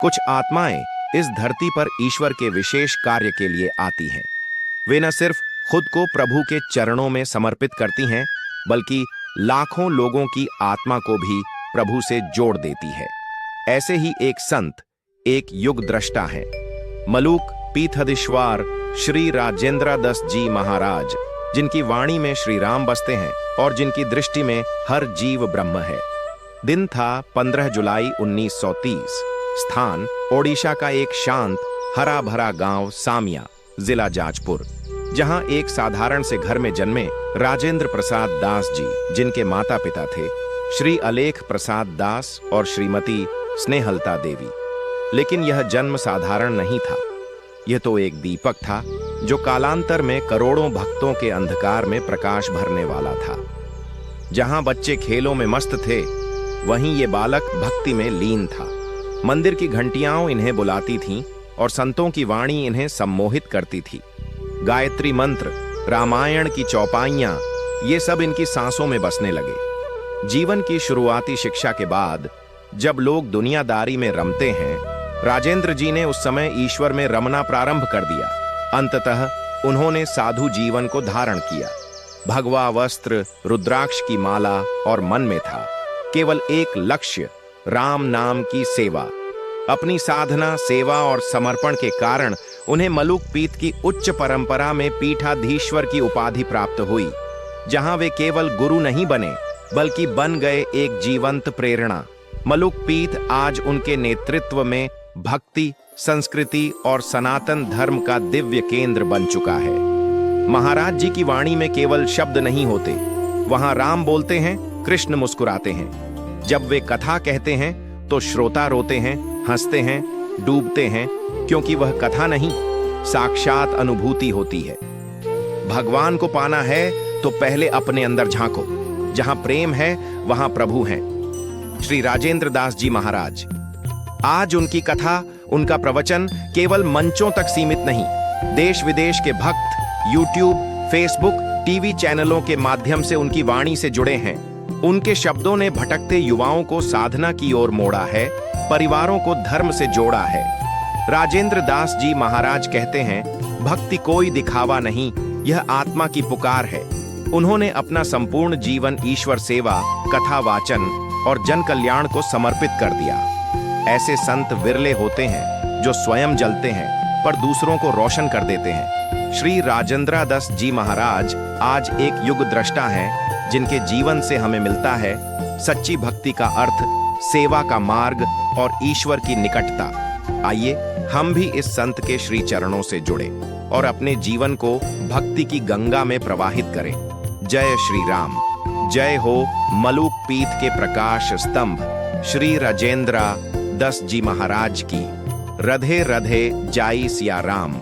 कुछ आत्माएं इस धरती पर ईश्वर के विशेष कार्य के लिए आती हैं। वे न सिर्फ खुद को प्रभु के चरणों में समर्पित करती हैं, बल्कि लाखों लोगों की आत्मा को भी प्रभु से जोड़ देती है। ऐसे ही एक संत, एक युग दृष्टा है, मलूक पीठाधीश्वर श्री राजेंद्र दास जी महाराज, जिनकी वाणी में श्री राम बसते हैं और जिनकी दृष्टि में हर जीव ब्रह्म है। दिन था 15 जुलाई 1930। स्थान ओडिशा का एक शांत हरा भरा गांव सामिया, जिला जाजपुर, जहां एक साधारण से घर में जन्मे राजेंद्र प्रसाद दास जी, जिनके माता पिता थे श्री अलेख प्रसाद दास और श्रीमती स्नेहलता देवी। लेकिन यह जन्म साधारण नहीं था। यह तो एक दीपक था जो कालांतर में करोड़ों भक्तों के अंधकार में प्रकाश भरने वाला था। जहां बच्चे खेलों में मस्त थे, वहीं ये बालक भक्ति में लीन था। मंदिर की घंटियां इन्हें बुलाती थीं और संतों की वाणी इन्हें सम्मोहित करती थी। गायत्री मंत्र, रामायण की चौपाइयां, ये सब इनकी सांसों में बसने लगे। जीवन की शुरुआती शिक्षा के बाद जब लोग दुनियादारी में रमते हैं, राजेंद्र जी ने उस समय ईश्वर में रमना प्रारंभ कर दिया। अंततः उन्होंने साधु जीवन को धारण किया। भगवा वस्त्र, रुद्राक्ष की माला और मन में था केवल एक लक्ष्य, राम नाम की सेवा। अपनी साधना, सेवा और समर्पण के कारण उन्हें मलूक पीठ की उच्च परंपरा में पीठाधीश्वर की उपाधि प्राप्त हुई, जहां वे केवल गुरु नहीं बने, बल्कि बन गए एक जीवंत प्रेरणा। मलूक पीठ आज उनके नेतृत्व में भक्ति, संस्कृति और सनातन धर्म का दिव्य केंद्र बन चुका है। महाराज जी की वाणी में केवल शब्द नहीं होते, वहां राम बोलते हैं, कृष्ण मुस्कुराते हैं। जब वे कथा कहते हैं तो श्रोता रोते हैं, हंसते हैं, डूबते हैं, क्योंकि वह कथा नहीं, साक्षात अनुभूति होती है। भगवान को पाना है तो पहले अपने अंदर झांको। जहां प्रेम है वहां प्रभु हैं। श्री राजेंद्र दास जी महाराज। आज उनकी कथा, उनका प्रवचन केवल मंचों तक सीमित नहीं, देश विदेश के भक्त यूट्यूब, फेसबुक, टीवी चैनलों के माध्यम से उनकी वाणी से जुड़े हैं। उनके शब्दों ने भटकते युवाओं को साधना की ओर मोड़ा है, परिवारों को धर्म से जोड़ा है। राजेंद्र दास जी महाराज कहते हैं, भक्ति कोई दिखावा नहीं, यह आत्मा की पुकार है। उन्होंने अपना संपूर्ण जीवन ईश्वर सेवा, कथा वाचन और जन कल्याण को समर्पित कर दिया। ऐसे संत विरले होते हैं जो स्वयं जलते हैं पर दूसरों को रोशन कर देते हैं। श्री राजेंद्र दास जी महाराज आज एक युग दृष्टा हैं, जिनके जीवन से हमें मिलता है सच्ची भक्ति का अर्थ, सेवा का मार्ग और ईश्वर की निकटता। आइए हम भी इस संत के श्री चरणों से जुड़े और अपने जीवन को भक्ति की गंगा में प्रवाहित करें। जय श्री राम। जय हो मलूक पीठ के प्रकाश स्तंभ श्री राजेंद्र दास जी महाराज की। रधे रधे जाई सिया राम।